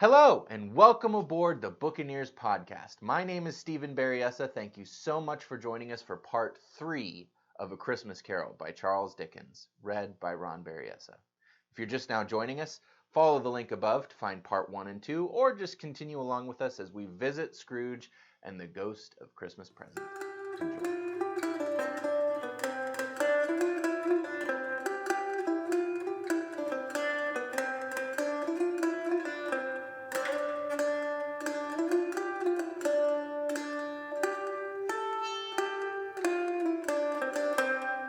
Hello, and welcome aboard the Bookaneers podcast. My name is Steve Berryessa. Thank you so much for joining us for part 3 of A Christmas Carol by Charles Dickens, read by Ron Berryessa. If you're just now joining us, follow the link above to find part 1 and 2, or just continue along with us as we visit Scrooge and the Ghost of Christmas Present. Enjoy.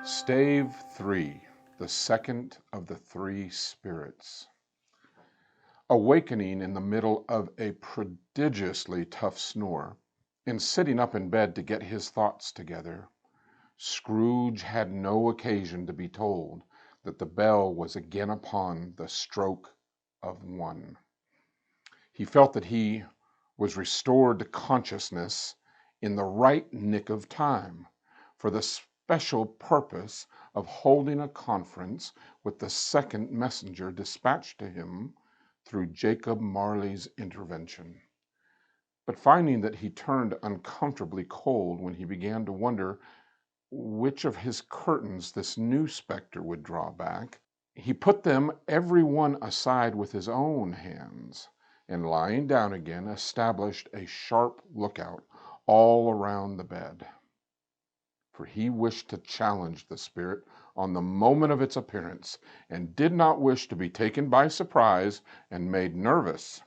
Stave 3, the second of the three spirits. Awakening in the middle of a prodigiously tough snore, and sitting up in bed to get his thoughts together, Scrooge had no occasion to be told that the bell was again upon the stroke of 1. He felt that he was restored to consciousness in the right nick of time, for the special purpose of holding a conference with the second messenger dispatched to him through Jacob Marley's intervention. But finding that he turned uncomfortably cold when he began to wonder which of his curtains this new specter would draw back, he put them every one aside with his own hands, and lying down again, established a sharp lookout all around the bed. For he wished to challenge the spirit on the moment of its appearance, and did not wish to be taken by surprise and made nervous.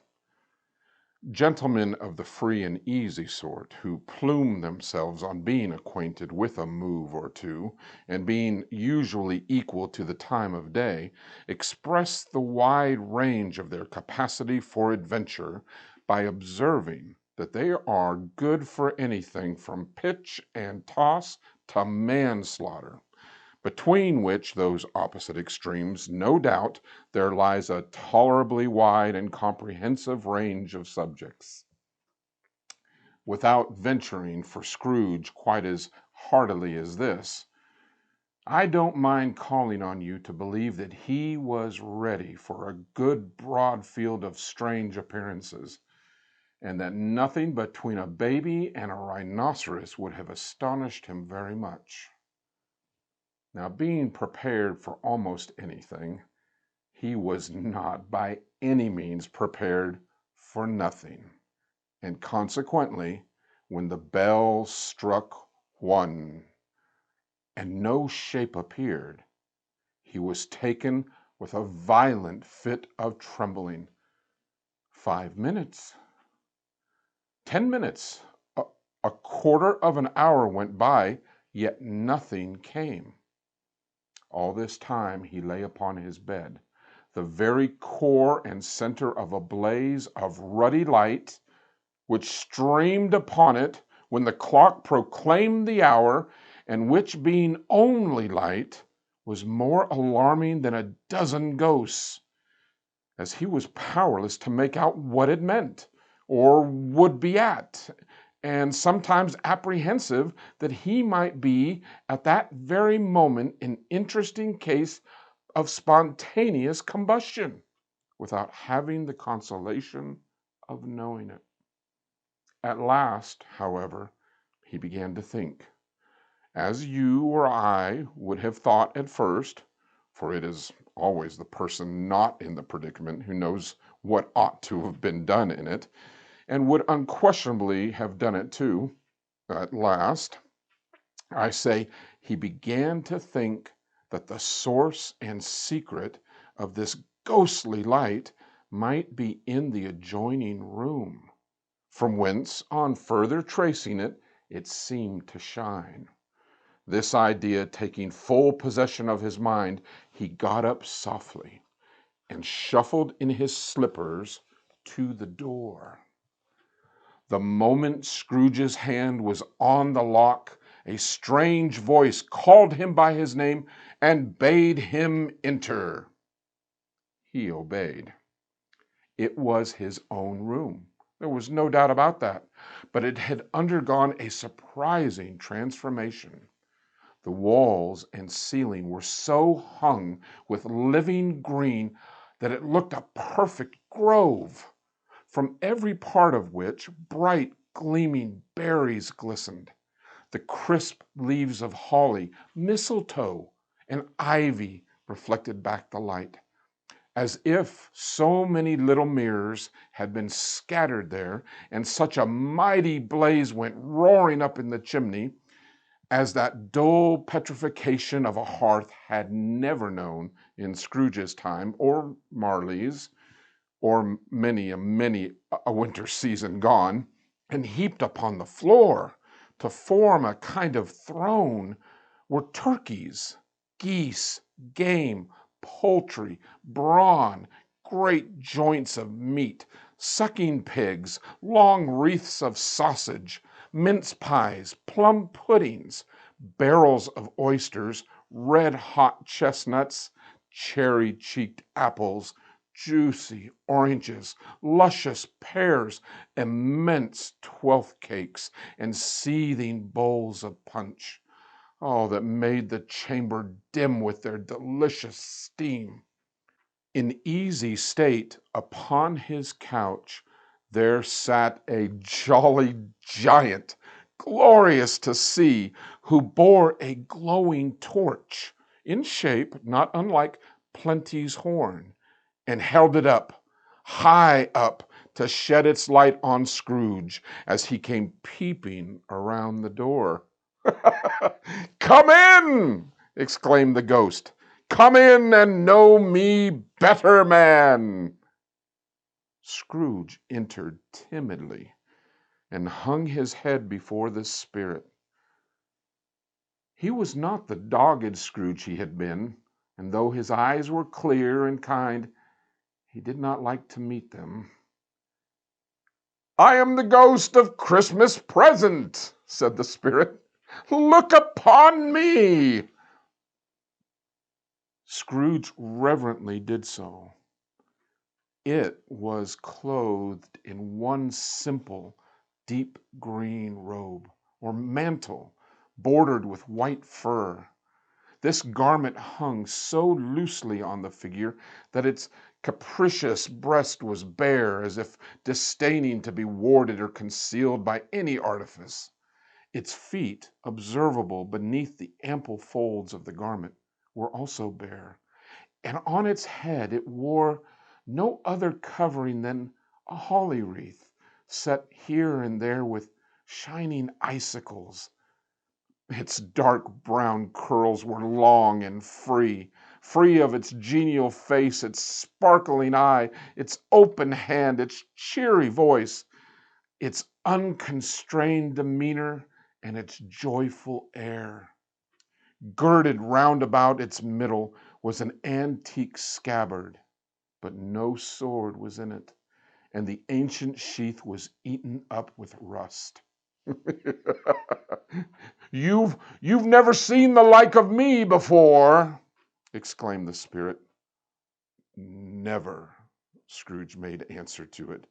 Gentlemen of the free and easy sort, who plume themselves on being acquainted with a move or two, and being usually equal to the time of day, express the wide range of their capacity for adventure by observing that they are good for anything from pitch and toss to manslaughter, between which those opposite extremes, no doubt, there lies a tolerably wide and comprehensive range of subjects. Without venturing for Scrooge quite as heartily as this, I don't mind calling on you to believe that he was ready for a good broad field of strange appearances, and that nothing between a baby and a rhinoceros would have astonished him very much. Now, being prepared for almost anything, he was not by any means prepared for nothing, and consequently, when the bell struck 1, and no shape appeared, he was taken with a violent fit of trembling. 5 minutes, 10 minutes, a quarter of an hour went by, yet nothing came. All this time he lay upon his bed, the very core and center of a blaze of ruddy light, which streamed upon it when the clock proclaimed the hour, and which, being only light, was more alarming than a dozen ghosts, as he was powerless to make out what it meant, or would be at, and sometimes apprehensive that he might be at that very moment an interesting case of spontaneous combustion, without having the consolation of knowing it. At last, however, he began to think, as you or I would have thought at first, for it is always the person not in the predicament who knows what ought to have been done in it, and would unquestionably have done it too. At last, I say, he began to think that the source and secret of this ghostly light might be in the adjoining room, from whence, on further tracing it, it seemed to shine. This idea taking full possession of his mind, he got up softly and shuffled in his slippers to the door. The moment Scrooge's hand was on the lock, a strange voice called him by his name and bade him enter. He obeyed. It was his own room. There was no doubt about that, but it had undergone a surprising transformation. The walls and ceiling were so hung with living green that it looked a perfect grove. from every part of which bright, gleaming berries glistened. The crisp leaves of holly, mistletoe, and ivy reflected back the light, as if so many little mirrors had been scattered there, and such a mighty blaze went roaring up in the chimney as that dull petrification of a hearth had never known in Scrooge's time, or Marley's, or many a winter season gone. And heaped upon the floor to form a kind of throne were turkeys, geese, game, poultry, brawn, great joints of meat, sucking pigs, long wreaths of sausage, mince pies, plum puddings, barrels of oysters, red-hot chestnuts, cherry-cheeked apples, juicy oranges, luscious pears, immense twelfth cakes, and seething bowls of punch. Oh, that made the chamber dim with their delicious steam. In easy state upon his couch there sat a jolly giant, glorious to see, who bore a glowing torch, in shape not unlike Plenty's horn, and held it up, high up, to shed its light on Scrooge as he came peeping around the door. "Come in!" exclaimed the ghost. "Come in and know me better, man." Scrooge entered timidly and hung his head before the spirit. He was not the dogged Scrooge he had been, and though his eyes were clear and kind, he did not like to meet them. "I am the ghost of Christmas Present," said the spirit. "Look upon me." Scrooge reverently did so. It was clothed in one simple, deep green robe, or mantle, bordered with white fur. This garment hung so loosely on the figure that its capricious breast was bare, as if disdaining to be warded or concealed by any artifice. Its feet, observable beneath the ample folds of the garment, were also bare, and on its head it wore no other covering than a holly wreath, set here and there with shining icicles. Its dark brown curls were long and free of its genial face, its sparkling eye, its open hand, its cheery voice, its unconstrained demeanor, and its joyful air. Girded round about its middle was an antique scabbard, but no sword was in it, and the ancient sheath was eaten up with rust. You've never seen the like of me before," exclaimed the spirit. "Never," Scrooge made answer to it.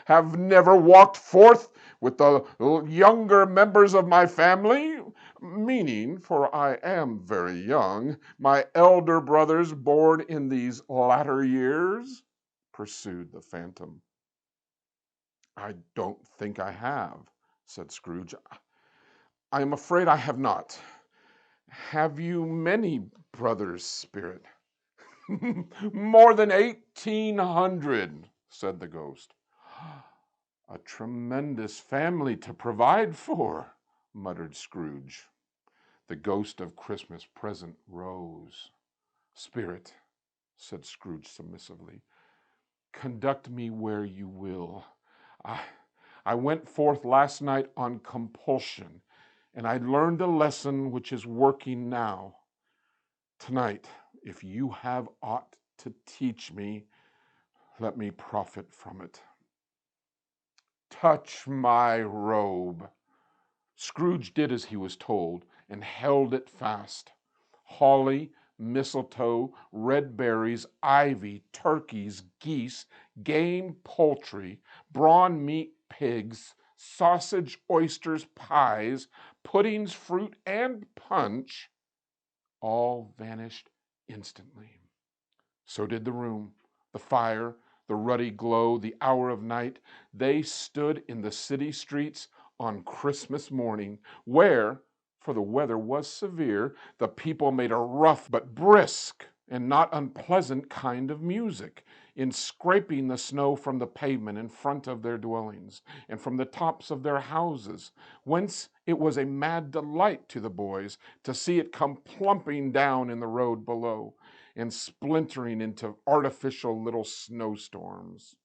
"Have never walked forth with the younger members of my family, meaning, for I am very young, my elder brothers born in these latter years?" pursued the phantom. "I don't think I have," said Scrooge. "I am afraid I have not. Have you many brothers, spirit?" "More than 1,800, said the ghost. "A tremendous family to provide for," muttered Scrooge. The ghost of Christmas Present rose. "Spirit," said Scrooge submissively, "conduct me where you will. I went forth last night on compulsion, and I learned a lesson which is working now. Tonight, if you have aught to teach me, let me profit from it." "Touch my robe." Scrooge did as he was told, and held it fast. Holly, mistletoe, red berries, ivy, turkeys, geese, game, poultry, brawn meat, pigs, sausage, oysters, pies, puddings, fruit, and punch all vanished instantly. So did the room, the fire, the ruddy glow, the hour of night, they stood in the city streets on Christmas morning, where, for the weather was severe, the people made a rough but brisk and not unpleasant kind of music, in scraping the snow from the pavement in front of their dwellings and from the tops of their houses, whence it was a mad delight to the boys to see it come plumping down in the road below and splintering into artificial little snowstorms.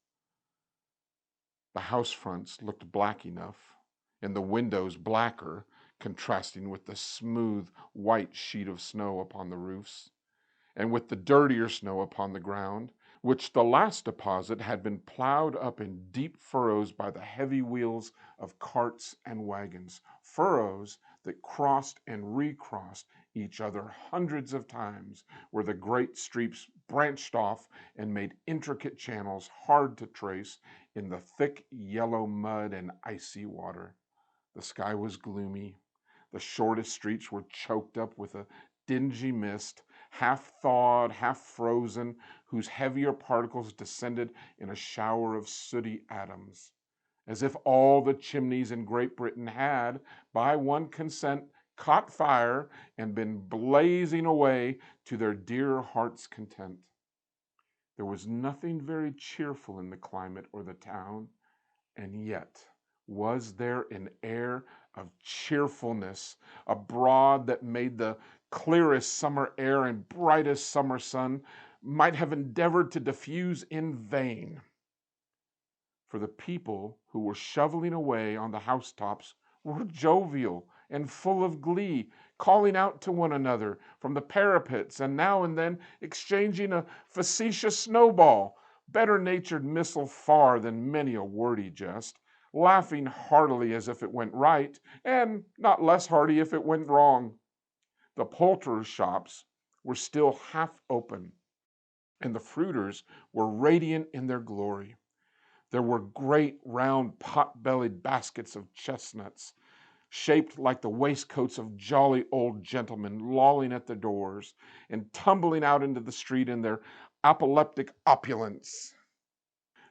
The house fronts looked black enough, and the windows blacker, contrasting with the smooth white sheet of snow upon the roofs, and with the dirtier snow upon the ground, which the last deposit had been plowed up in deep furrows by the heavy wheels of carts and wagons, furrows that crossed and recrossed each other hundreds of times, where the great streets branched off and made intricate channels hard to trace in the thick yellow mud and icy water. The sky was gloomy. The shortest streets were choked up with a dingy mist, half thawed, half frozen, whose heavier particles descended in a shower of sooty atoms, as if all the chimneys in Great Britain had, by one consent, caught fire and been blazing away to their dear hearts' content. There was nothing very cheerful in the climate or the town, and yet was there an air of cheerfulness abroad that made the clearest summer air and brightest summer sun might have endeavored to diffuse in vain. For the people who were shoveling away on the housetops were jovial and full of glee, calling out to one another from the parapets, and now and then exchanging a facetious snowball, better-natured missile far than many a wordy jest, laughing heartily as if it went right, and not less hearty if it went wrong. The poulterers' shops were still half open, and the fruiters were radiant in their glory. There were great round pot-bellied baskets of chestnuts, shaped like the waistcoats of jolly old gentlemen, lolling at the doors and tumbling out into the street in their apoplectic opulence.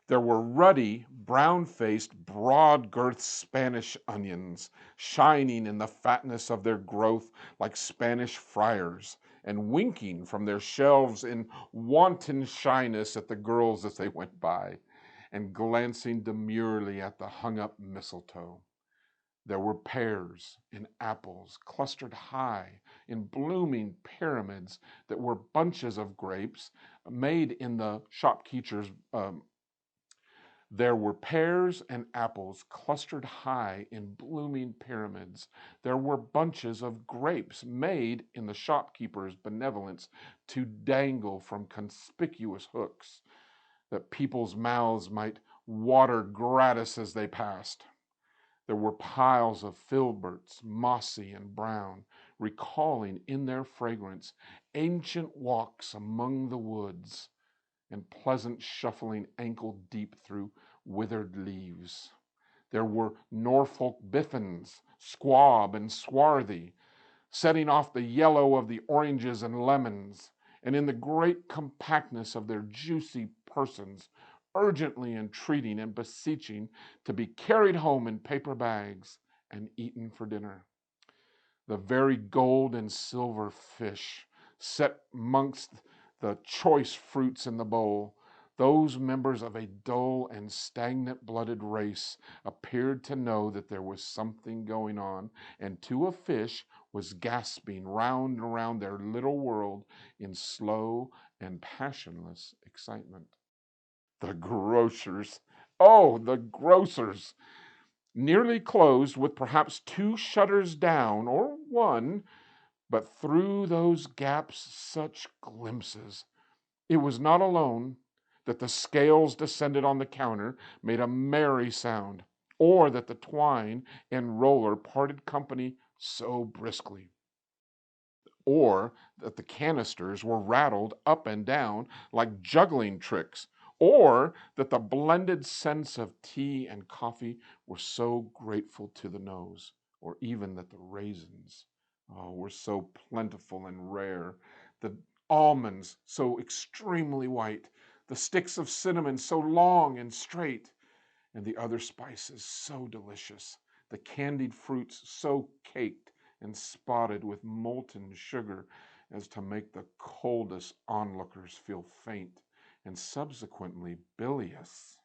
There were ruddy, brown-faced, broad-girthed Spanish onions, shining in the fatness of their growth like Spanish friars, and winking from their shelves in wanton shyness at the girls as they went by, and glancing demurely at the hung-up mistletoe. There were pears and apples clustered high in blooming pyramids that were bunches of grapes made in the shopkeeper's There were pears and apples clustered high in blooming pyramids. There were bunches of grapes made in the shopkeeper's benevolence to dangle from conspicuous hooks, that people's mouths might water gratis as they passed. There were piles of filberts, mossy and brown, recalling in their fragrance ancient walks among the woods and pleasant shuffling ankle deep through withered leaves. There were Norfolk biffins, squab and swarthy, setting off the yellow of the oranges and lemons, and in the great compactness of their juicy persons, urgently entreating and beseeching to be carried home in paper bags and eaten for dinner. The very gold and silver fish set amongst the choice fruits in the bowl, those members of a dull and stagnant-blooded race appeared to know that there was something going on, and to a fish was gasping round and round their little world in slow and passionless excitement. The grocers, oh, the grocers! Nearly closed, with perhaps 2 shutters down, or 1, but through those gaps such glimpses. It was not alone that the scales descended on the counter, made a merry sound, or that the twine and roller parted company so briskly, or that the canisters were rattled up and down like juggling tricks, or that the blended scents of tea and coffee were so grateful to the nose, or even that the raisins were so plentiful and rare, the almonds so extremely white, the the sticks of cinnamon so long and straight, and the other spices so delicious, the candied fruits so caked and spotted with molten sugar as to make the coldest onlookers feel faint and subsequently bilious.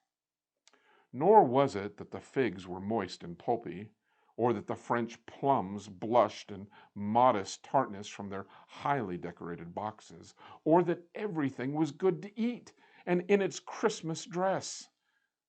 Nor was it that the figs were moist and pulpy, or that the French plums blushed in modest tartness from their highly decorated boxes, or that everything was good to eat and in its Christmas dress.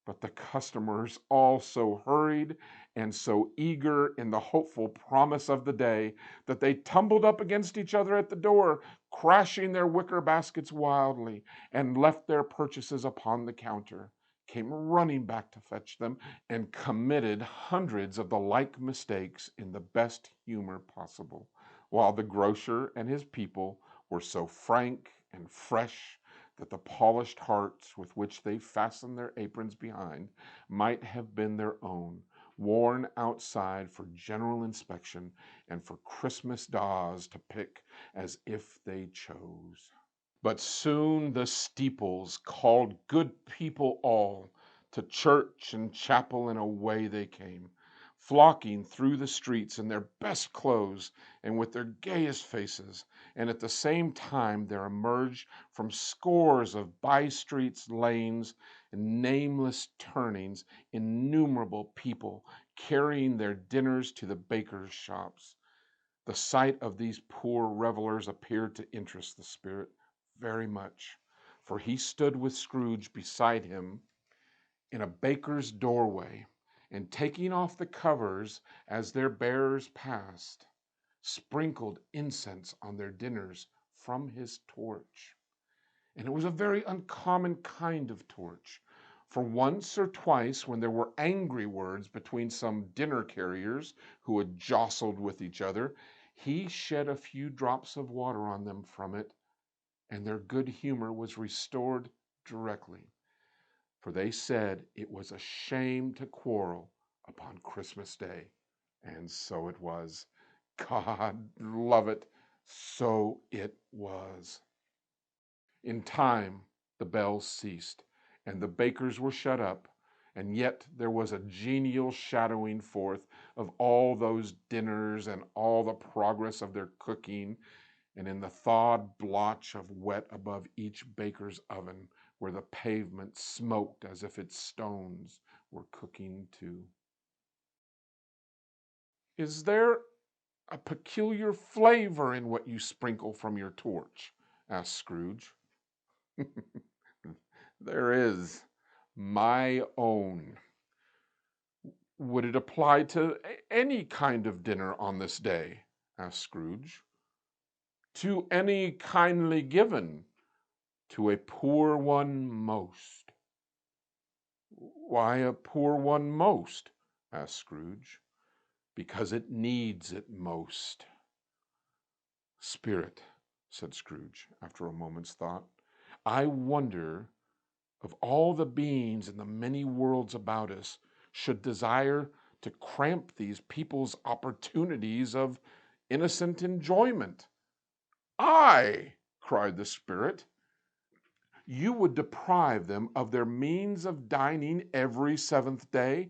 But the customers all so hurried and so eager in the hopeful promise of the day that they tumbled up against each other at the door, crashing their wicker baskets wildly, and left their purchases upon the counter, came running back to fetch them, and committed hundreds of the like mistakes in the best humor possible, while the grocer and his people were so frank and fresh that the polished hearts with which they fastened their aprons behind might have been their own, worn outside for general inspection and for Christmas daws to pick as if they chose. But soon the steeples called good people all to church and chapel, and away they came, flocking through the streets in their best clothes and with their gayest faces, and at the same time there emerged from scores of by-streets, lanes, and nameless turnings innumerable people carrying their dinners to the bakers' shops. The sight of these poor revelers appeared to interest the spirit very much, for he stood with Scrooge beside him in a baker's doorway, and taking off the covers as their bearers passed, sprinkled incense on their dinners from his torch. And it was a very uncommon kind of torch, for once or twice when there were angry words between some dinner carriers who had jostled with each other, he shed a few drops of water on them from it, and their good humor was restored directly, for they said it was a shame to quarrel upon Christmas Day. And so it was. God love it, so it was. In time the bells ceased, and the bakers were shut up, and yet there was a genial shadowing forth of all those dinners and all the progress of their cooking, and in the thawed blotch of wet above each baker's oven, where the pavement smoked as if its stones were cooking too. Is there a peculiar flavor in what you sprinkle from your torch? Asked Scrooge. There is. My own. Would it apply to any kind of dinner on this day? Asked Scrooge. To any kindly given, to a poor one most. Why a poor one most? Asked Scrooge. Because it needs it most. Spirit, said Scrooge, after a moment's thought, I wonder of all the beings in the many worlds about us should desire to cramp these people's opportunities of innocent enjoyment. Aye, cried the spirit, you would deprive them of their means of dining every seventh day,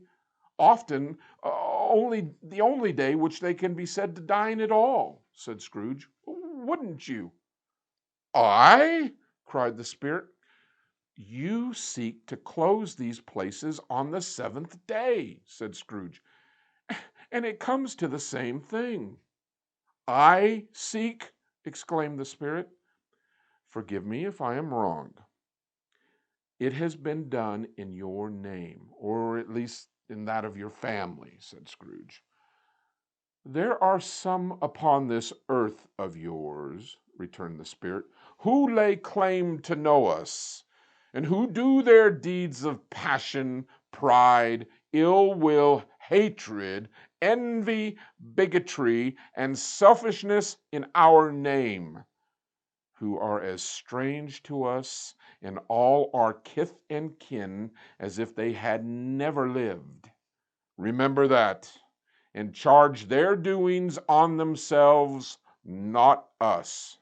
often the only day which they can be said to dine at all, said Scrooge. Wouldn't you? I? Cried the spirit. You seek to close these places on the seventh day, said Scrooge, and it comes to the same thing. I seek? Exclaimed the spirit. Forgive me if I am wrong. It has been done in your name, or at least in that of your family, said Scrooge. There are some upon this earth of yours, returned the spirit, who lay claim to know us, and who do their deeds of passion, pride, ill will, hatred, envy, bigotry, and selfishness in our name, who are as strange to us and all our kith and kin as if they had never lived. Remember that, and charge their doings on themselves, not us.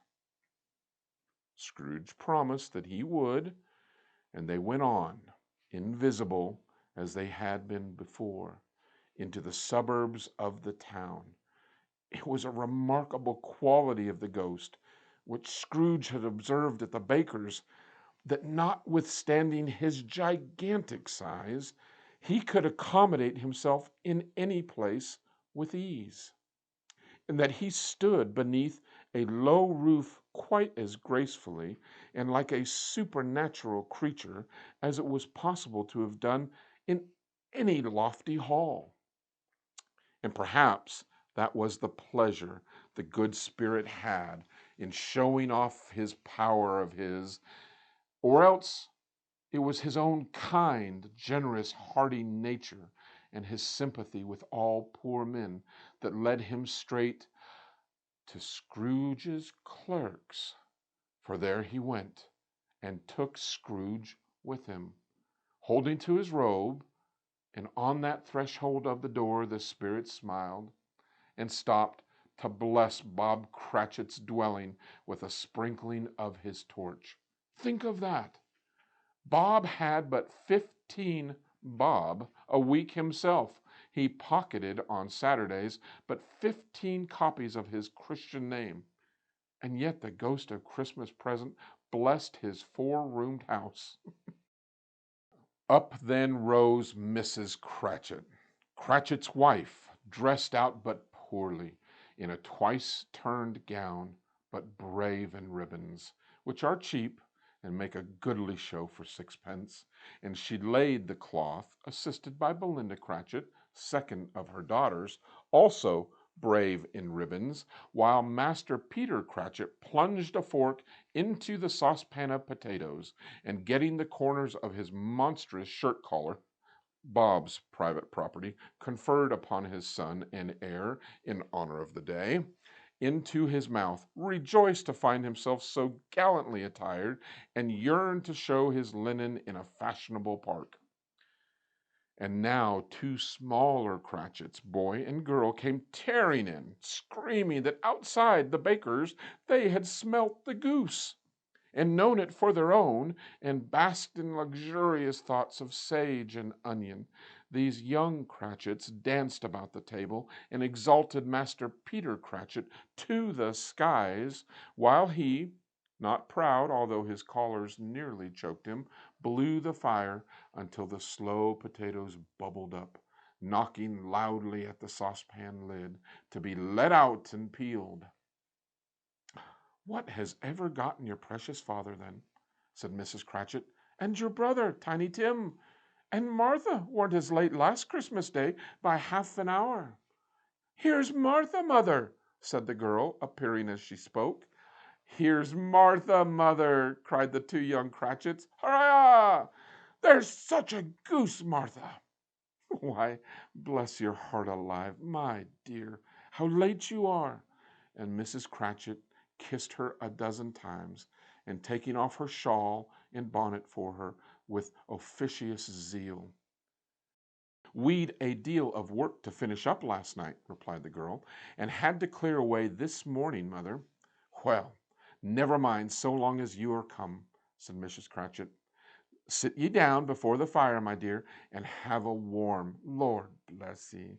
Scrooge promised that he would, And they went on, invisible as they had been before, into the suburbs of the town. It was a remarkable quality of the ghost, which Scrooge had observed at the baker's, that notwithstanding his gigantic size, he could accommodate himself in any place with ease, and that he stood beneath a low roof quite as gracefully and like a supernatural creature as it was possible to have done in any lofty hall. And perhaps that was the pleasure the good spirit had in showing off his power of his, or else it was his own kind, generous, hearty nature and his sympathy with all poor men that led him straight to Scrooge's clerks. For there he went, and took Scrooge with him, holding to his robe, and on that threshold of the door the spirit smiled, and stopped to bless Bob Cratchit's dwelling with a sprinkling of his torch. Think of that! Bob had but 15 bob a week himself. He pocketed on Saturdays but 15 copies of his Christian name. And yet the ghost of Christmas present blessed his 4-roomed house. Up then rose Mrs. Cratchit, Cratchit's wife, dressed out but poorly, in a twice-turned gown, but brave in ribbons, which are cheap, and make a goodly show for 6 pence, and she laid the cloth, assisted by Belinda Cratchit, second of her daughters, also brave in ribbons, while Master Peter Cratchit plunged a fork into the saucepan of potatoes, and getting the corners of his monstrous shirt collar, Bob's private property, conferred upon his son and heir in honor of the day, into his mouth, rejoiced to find himself so gallantly attired, and yearned to show his linen in a fashionable park. And now 2 smaller Cratchits, boy and girl, came tearing in, screaming that outside the baker's they had smelt the goose, and known it for their own, and basked in luxurious thoughts of sage and onion. These young Cratchits danced about the table, and exalted Master Peter Cratchit to the skies, while he, not proud, although his collars nearly choked him, blew the fire until the slow potatoes bubbled up, knocking loudly at the saucepan lid, to be let out and peeled. "What has ever gotten your precious father, then?" said Mrs. Cratchit. "And your brother, Tiny Tim, and Martha weren't as late last Christmas Day by half an hour." "Here's Martha, mother," said the girl, appearing as she spoke. "Here's Martha, mother," cried the 2 young Cratchits. "Hurrah! There's such a goose, Martha!" "Why, bless your heart alive, my dear, how late you are!" And Mrs. Cratchit kissed her a dozen times, and taking off her shawl and bonnet for her with officious zeal. "We'd a deal of work to finish up last night," replied the girl, "and had to clear away this morning, mother." "Well, never mind so long as you are come," said Mrs. Cratchit. "Sit ye down before the fire, my dear, and have a warm. Lord bless ye."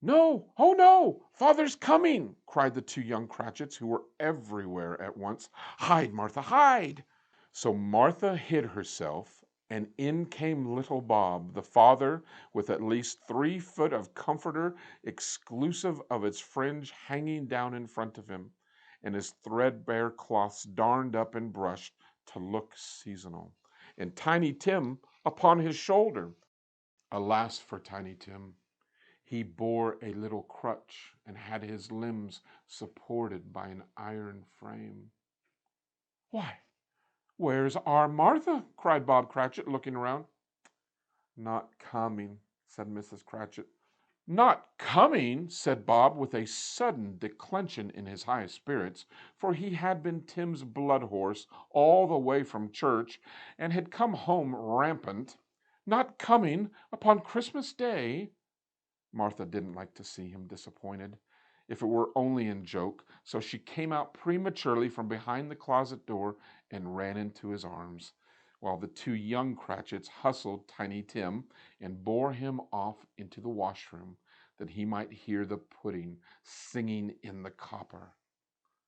"No, oh no, father's coming!" cried the 2 young Cratchits, who were everywhere at once. "Hide, Martha, hide!" So Martha hid herself, and in came little Bob, the father, with at least 3 foot of comforter, exclusive of its fringe, hanging down in front of him, and his threadbare cloths darned up and brushed to look seasonal, and Tiny Tim upon his shoulder. Alas for Tiny Tim! He bore a little crutch, and had his limbs supported by an iron frame. "Why, where's our Martha?" cried Bob Cratchit, looking around. "Not coming," said Mrs. Cratchit. "Not coming!" said Bob, with a sudden declension in his high spirits, for he had been Tim's blood horse all the way from church, and had come home rampant. "Not coming upon Christmas Day!" Martha didn't like to see him disappointed, if it were only in joke, so she came out prematurely from behind the closet door and ran into his arms. while the two young Cratchits hustled Tiny Tim and bore him off into the washroom that he might hear the pudding singing in the copper.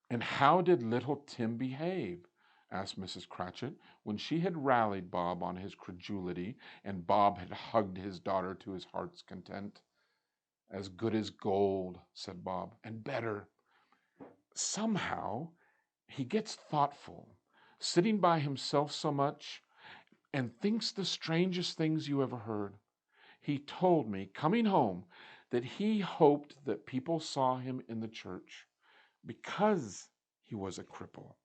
"And how did little Tim behave?" asked Mrs. Cratchit, when she had rallied Bob on his credulity, and Bob had hugged his daughter to his heart's content. "As good as gold," said Bob, "and better. Somehow he gets thoughtful, sitting by himself so much, and thinks the strangest things you ever heard. He told me, coming home, that he hoped that people saw him in the church because he was a cripple,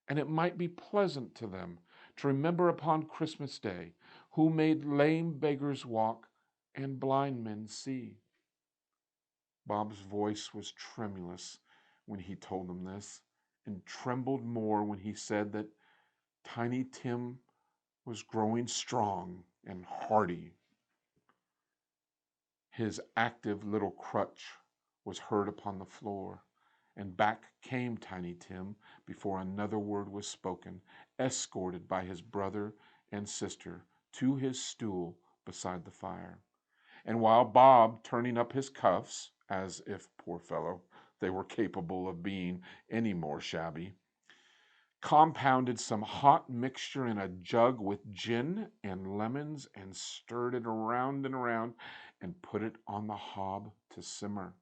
and it might be pleasant to them to remember upon Christmas Day who made lame beggars walk and blind men see." Bob's voice was tremulous when he told them this, and trembled more when he said that Tiny Tim was growing strong and hearty. His active little crutch was heard upon the floor, and back came Tiny Tim before another word was spoken, escorted by his brother and sister to his stool beside the fire. And while Bob, turning up his cuffs, as if, poor fellow, they were capable of being any more shabby, compounded some hot mixture in a jug with gin and lemons and stirred it around and around and put it on the hob to simmer,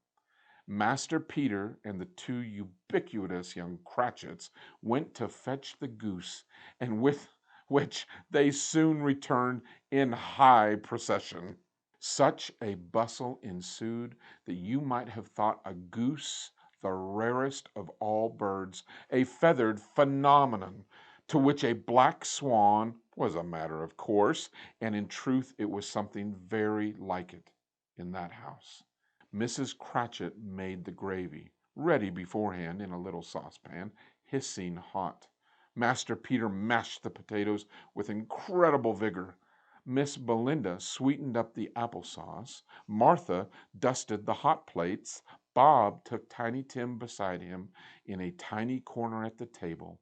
Master Peter and the two ubiquitous young Cratchits went to fetch the goose, and with which they soon returned in high procession. Such a bustle ensued that you might have thought a goose the rarest of all birds, a feathered phenomenon, to which a black swan was a matter of course, and in truth it was something very like it in that house. Mrs. Cratchit made the gravy, ready beforehand in a little saucepan, hissing hot. Master Peter mashed the potatoes with incredible vigor. Miss Belinda sweetened up the applesauce. Martha dusted the hot plates. Bob took Tiny Tim beside him in a tiny corner at the table,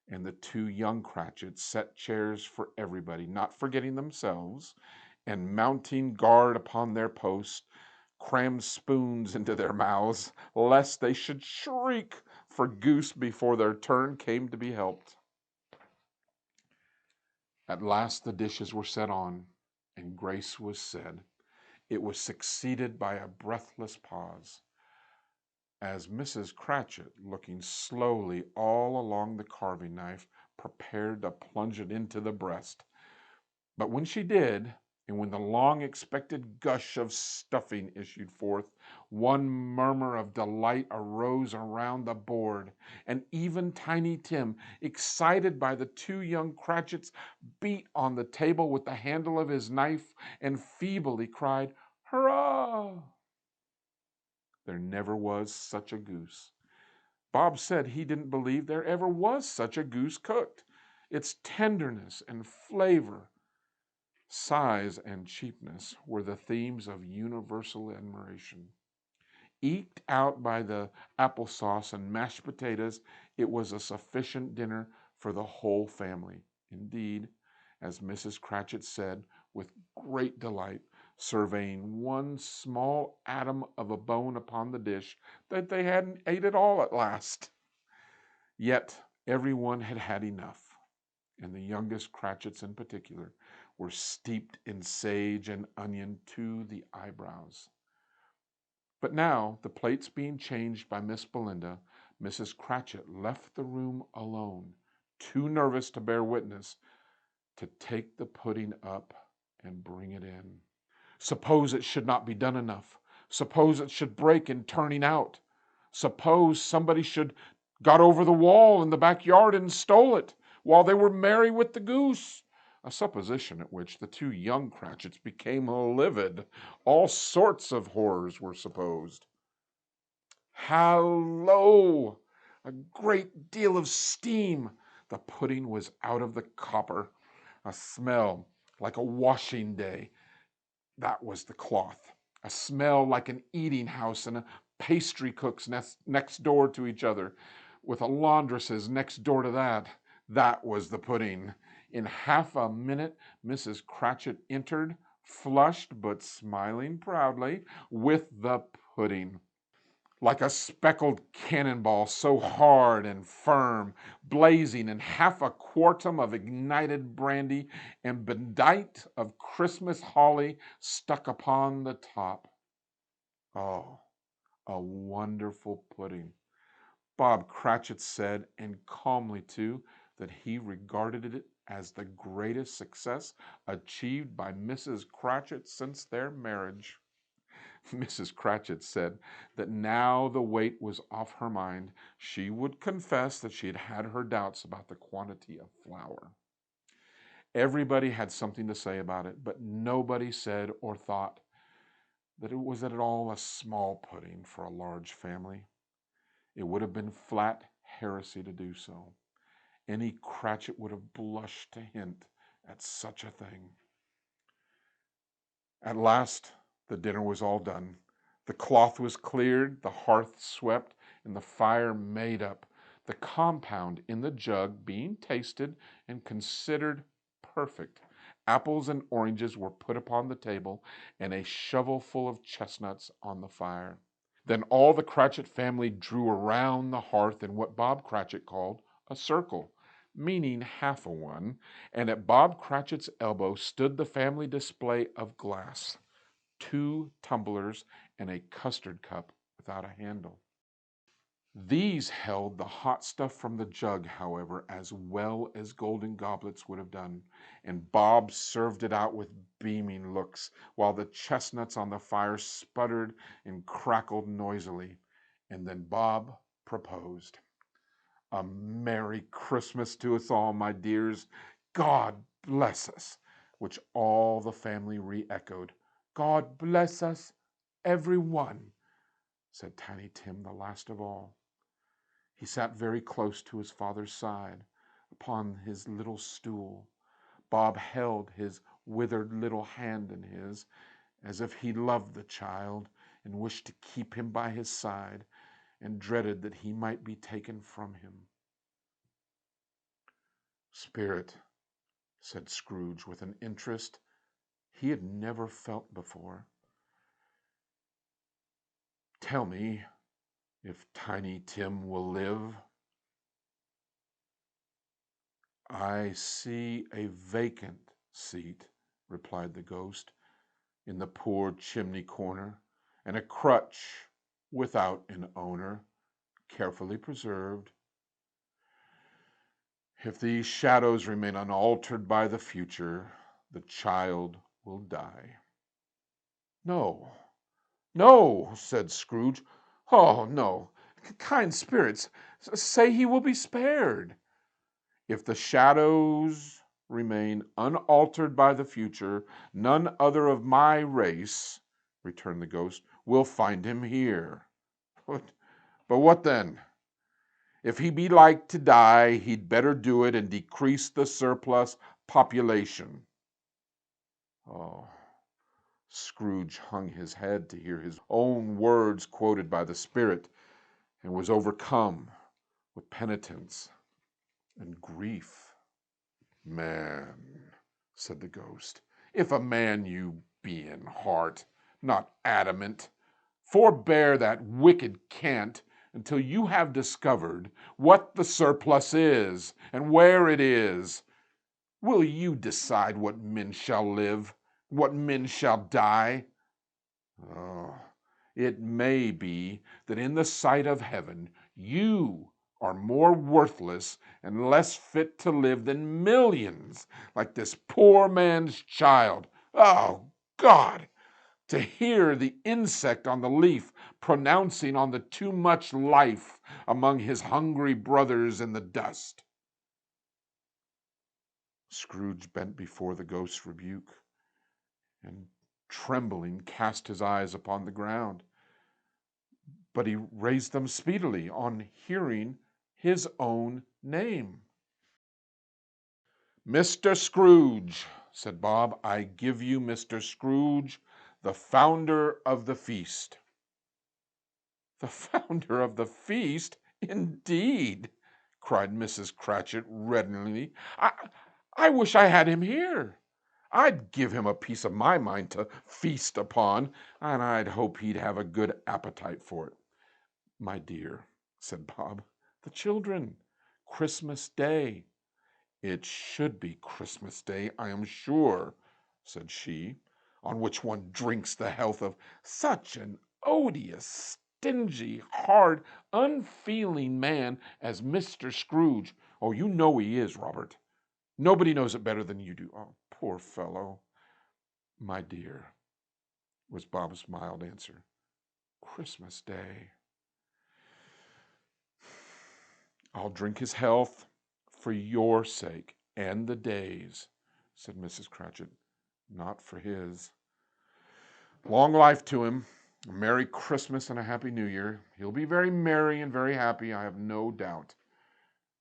and the two young Cratchits set chairs for everybody, not forgetting themselves, and mounting guard upon their post, crammed spoons into their mouths, lest they should shriek for goose before their turn came to be helped. At last the dishes were set on, and grace was said. It was succeeded by a breathless pause, as Mrs. Cratchit, looking slowly all along the carving knife, prepared to plunge it into the breast. But when she did, and when the long-expected gush of stuffing issued forth, one murmur of delight arose around the board, and even Tiny Tim, excited by the two young Cratchits, beat on the table with the handle of his knife and feebly cried, "Hurrah!" There never was such a goose. Bob said he didn't believe there ever was such a goose cooked. Its tenderness and flavor, size and cheapness were the themes of universal admiration. Eked out by the applesauce and mashed potatoes, it was a sufficient dinner for the whole family. Indeed, as Mrs. Cratchit said with great delight, surveying one small atom of a bone upon the dish, that they hadn't ate it all at last. Yet everyone had had enough, and the youngest Cratchits in particular were steeped in sage and onion to the eyebrows. But now, the plates being changed by Miss Belinda, Mrs. Cratchit left the room alone, too nervous to bear witness, to take the pudding up and bring it in. Suppose it should not be done enough. Suppose it should break in turning out. Suppose somebody should got over the wall in the backyard and stole it while they were merry with the goose. A supposition at which the two young Cratchits became livid. All sorts of horrors were supposed. Hallo! A great deal of steam. The pudding was out of the copper. A smell like a washing day. That was the cloth. A smell like an eating house and a pastry cook's next door to each other, with a laundress's next door to that. That was the pudding. In half a minute, Mrs. Cratchit entered, flushed but smiling proudly, with the pudding. Like a speckled cannonball, so hard and firm, blazing, and half a quartern of ignited brandy, and bedight of Christmas holly stuck upon the top. Oh, a wonderful pudding. Bob Cratchit said, and calmly too, that he regarded it as the greatest success achieved by Mrs. Cratchit since their marriage. Mrs. Cratchit said that now the weight was off her mind, she would confess that she had had her doubts about the quantity of flour. Everybody had something to say about it, but nobody said or thought that it was at all a small pudding for a large family. It would have been flat heresy to do so. Any Cratchit would have blushed to hint at such a thing. At last, the dinner was all done. The cloth was cleared, the hearth swept, and the fire made up, the compound in the jug being tasted and considered perfect. Apples and oranges were put upon the table, and a shovelful of chestnuts on the fire. Then all the Cratchit family drew around the hearth in what Bob Cratchit called a circle, meaning half a one, and at Bob Cratchit's elbow stood the family display of glass, 2 tumblers and a custard cup without a handle. These held the hot stuff from the jug, however, as well as golden goblets would have done, and Bob served it out with beaming looks, while the chestnuts on the fire sputtered and crackled noisily. And then Bob proposed. "A Merry Christmas to us all, my dears. God bless us," which all the family re-echoed. "God bless us, every one," said Tiny Tim, the last of all. He sat very close to his father's side, upon his little stool. Bob held his withered little hand in his, as if he loved the child, and wished to keep him by his side, and dreaded that he might be taken from him. "Spirit," said Scrooge, with an interest he had never felt before, "tell me if Tiny Tim will live." "I see a vacant seat," replied the ghost, "in the poor chimney corner, and a crutch without an owner, carefully preserved. If these shadows remain unaltered by the future, the child will die." "No, no," said Scrooge. "Oh, no. Kind spirits, say he will be spared." "If the shadows remain unaltered by the future, none other of my race," returned the ghost, "will find him here." But what then? If he be like to die, he'd better do it and decrease the surplus population." Oh, Scrooge hung his head to hear his own words quoted by the spirit, and was overcome with penitence and grief. "Man," said the ghost, "if a man you be in heart, not adamant, forbear that wicked cant until you have discovered what the surplus is, and where it is. Will you decide what men shall live, what men shall die? Oh, it may be that in the sight of heaven you are more worthless and less fit to live than millions like this poor man's child. Oh, God! To hear the insect on the leaf pronouncing on the too much life among his hungry brothers in the dust." Scrooge bent before the ghost's rebuke, and trembling cast his eyes upon the ground. But he raised them speedily on hearing his own name. "Mr. Scrooge," said Bob, "I give you Mr. Scrooge, the founder of the feast." "The founder of the feast, indeed!" cried Mrs. Cratchit reddeningly. I wish I had him here. I'd give him a piece of my mind to feast upon, and I'd hope he'd have a good appetite for it. My dear, said Bob, the children, Christmas Day. It should be Christmas Day, I am sure, said she, on which one drinks the health of such an odious, stingy, hard, unfeeling man as Mr. Scrooge. Oh, you know he is, Robert. Nobody knows it better than you do. Oh, poor fellow. My dear, was Bob's mild answer. Christmas Day. I'll drink his health for your sake and the day's, said Mrs. Cratchit. Not for his. Long life to him. A Merry Christmas and a Happy New Year. He'll be very merry and very happy, I have no doubt.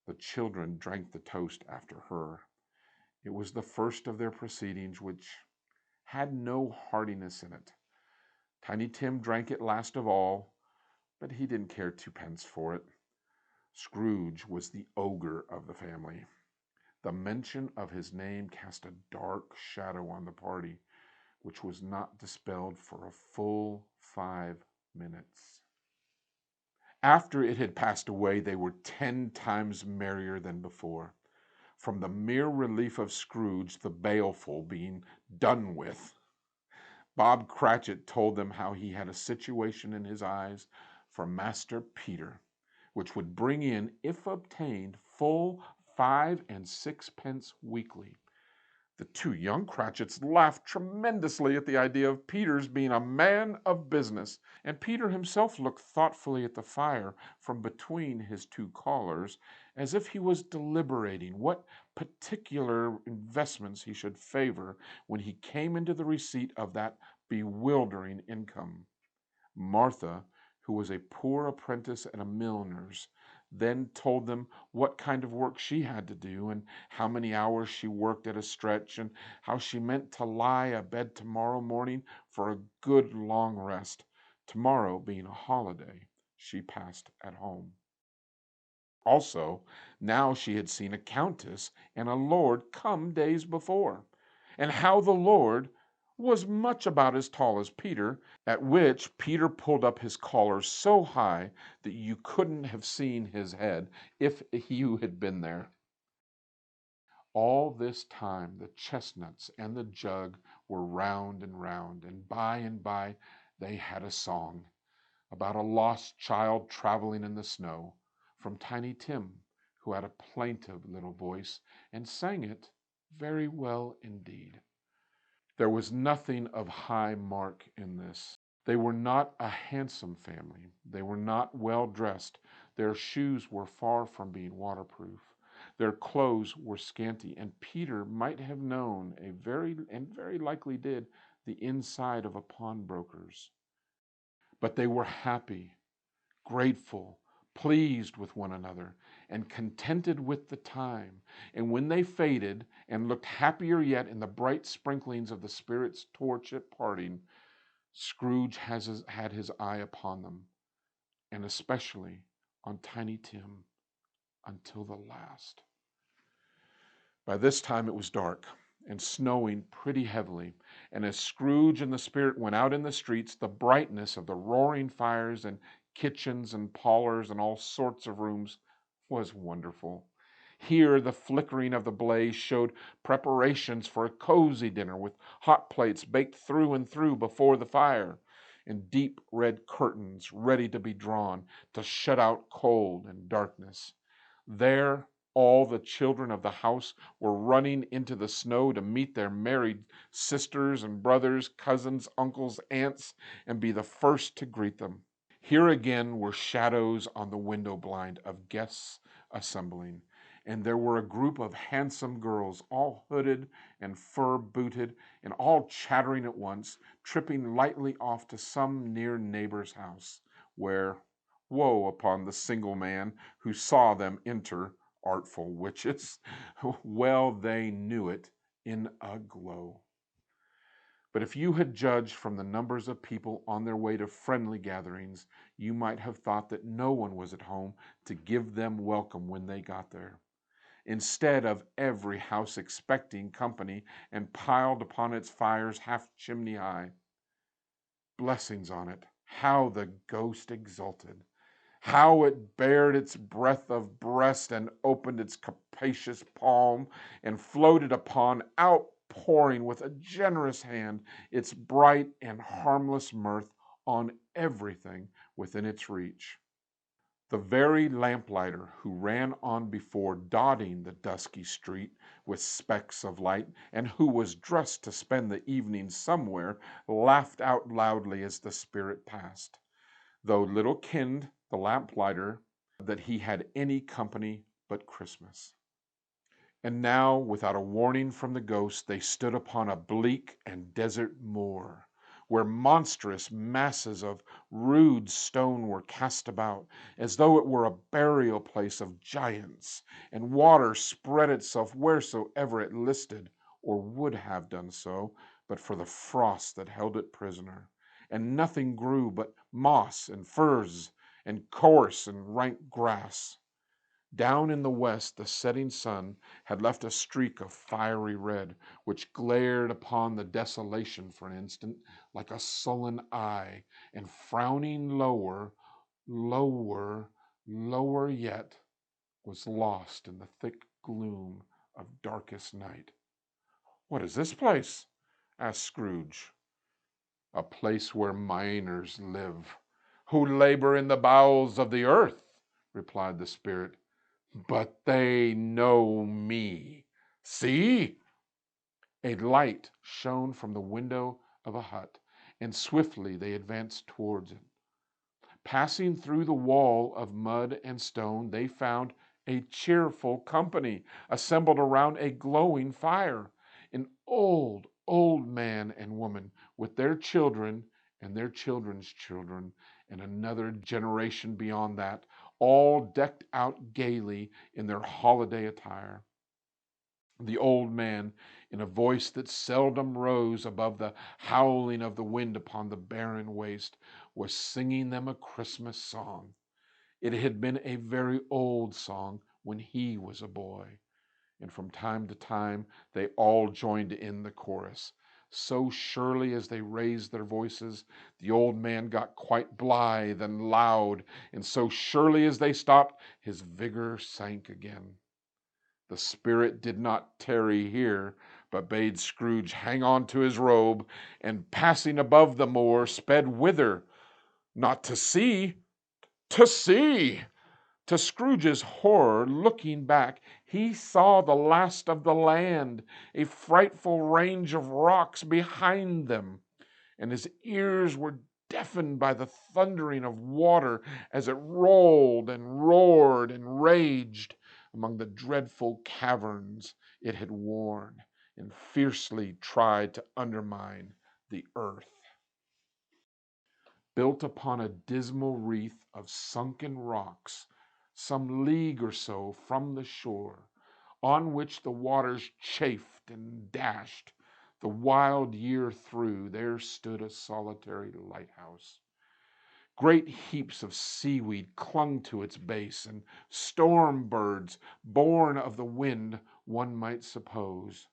The children drank the toast after her. It was the first of their proceedings which had no heartiness in it. Tiny Tim drank it last of all, but he didn't care twopence for it. Scrooge was the ogre of the family. The mention of his name cast a dark shadow on the party, which was not dispelled for a full 5 minutes. After it had passed away, they were 10 times merrier than before. From the mere relief of Scrooge the baleful being done with, Bob Cratchit told them how he had a situation in his eyes for Master Peter, which would bring in, if obtained, full 5 and 6 pence weekly. The two young Cratchits laughed tremendously at the idea of Peter's being a man of business, and Peter himself looked thoughtfully at the fire from between his two callers, as if he was deliberating what particular investments he should favor when he came into the receipt of that bewildering income. Martha, who was a poor apprentice at a milliner's, then told them what kind of work she had to do, and how many hours she worked at a stretch, and how she meant to lie abed tomorrow morning for a good long rest, tomorrow being a holiday she passed at home. Also, now she had seen a countess and a lord come days before, and how the lord was much about as tall as Peter, at which Peter pulled up his collar so high that you couldn't have seen his head if you had been there. All this time the chestnuts and the jug were round, and by they had a song about a lost child traveling in the snow, from Tiny Tim, who had a plaintive little voice and sang it very well indeed. There was nothing of high mark in this. They were not a handsome family. They were not well dressed. Their shoes were far from being waterproof. Their clothes were scanty, and Peter might have known very likely did, the inside of a pawnbroker's. But they were happy, grateful, pleased with one another, and contented with the time. And when they faded, and looked happier yet in the bright sprinklings of the Spirit's torch at parting, Scrooge had his eye upon them, and especially on Tiny Tim, until the last. By this time it was dark, and snowing pretty heavily, and as Scrooge and the Spirit went out in the streets, the brightness of the roaring fires and kitchens and parlors and all sorts of rooms was wonderful. Here the flickering of the blaze showed preparations for a cozy dinner, with hot plates baked through and through before the fire, and deep red curtains ready to be drawn to shut out cold and darkness. There all the children of the house were running into the snow to meet their married sisters and brothers, cousins, uncles, aunts, and be the first to greet them. Here again were shadows on the window blind of guests assembling, and there were a group of handsome girls, all hooded and fur-booted, and all chattering at once, tripping lightly off to some near neighbor's house, where, woe upon the single man who saw them enter, artful witches, well they knew it, in a glow. But if you had judged from the numbers of people on their way to friendly gatherings, you might have thought that no one was at home to give them welcome when they got there. instead of every house expecting company and piled upon its fires half chimney high. Blessings on it, how the ghost exulted! How it bared its breadth of breast and opened its capacious palm and floated upon, outpouring with a generous hand its bright and harmless mirth on everything within its reach. The very lamplighter who ran on before, dotting the dusky street with specks of light, and who was dressed to spend the evening somewhere, laughed out loudly as the spirit passed, though little kenned the lamplighter that he had any company but Christmas. And now, without a warning from the ghost, they stood upon a bleak and desert moor, where monstrous masses of rude stone were cast about, as though it were a burial place of giants, and water spread itself wheresoever it listed, or would have done so, but for the frost that held it prisoner, and nothing grew but moss and furze and coarse and rank grass. Down in the west the setting sun had left a streak of fiery red, which glared upon the desolation for an instant like a sullen eye, and frowning lower, lower yet, was lost in the thick gloom of darkest night. "What is this place?" asked Scrooge. "A place where miners live, who labor in the bowels of the earth," replied the spirit. "But they know me. See!" A light shone from the window of a hut, and swiftly they advanced towards it. Passing through the wall of mud and stone, they found a cheerful company assembled around a glowing fire. An old man and woman, with their children and their children's children, and another generation beyond that, all decked out gaily in their holiday attire. The old man, in a voice that seldom rose above the howling of the wind upon the barren waste, was singing them a Christmas song. It had been a very old song when he was a boy, and from time to time they all joined in the chorus. So surely as they raised their voices, the old man got quite blithe and loud, and so surely as they stopped, his vigor sank again. The spirit did not tarry here, but bade Scrooge hang on to his robe, and passing above the moor, sped whither? Not to see, to see! To Scrooge's horror, looking back, he saw the last of the land, a frightful range of rocks behind them, and his ears were deafened by the thundering of water as it rolled and roared and raged among the dreadful caverns it had worn, and fiercely tried to undermine the earth. Built upon a dismal wreath of sunken rocks, some league or so from the shore, on which the waters chafed and dashed the wild year through, there stood a solitary lighthouse. Great heaps of seaweed clung to its base, and storm birds, born of the wind, one might suppose,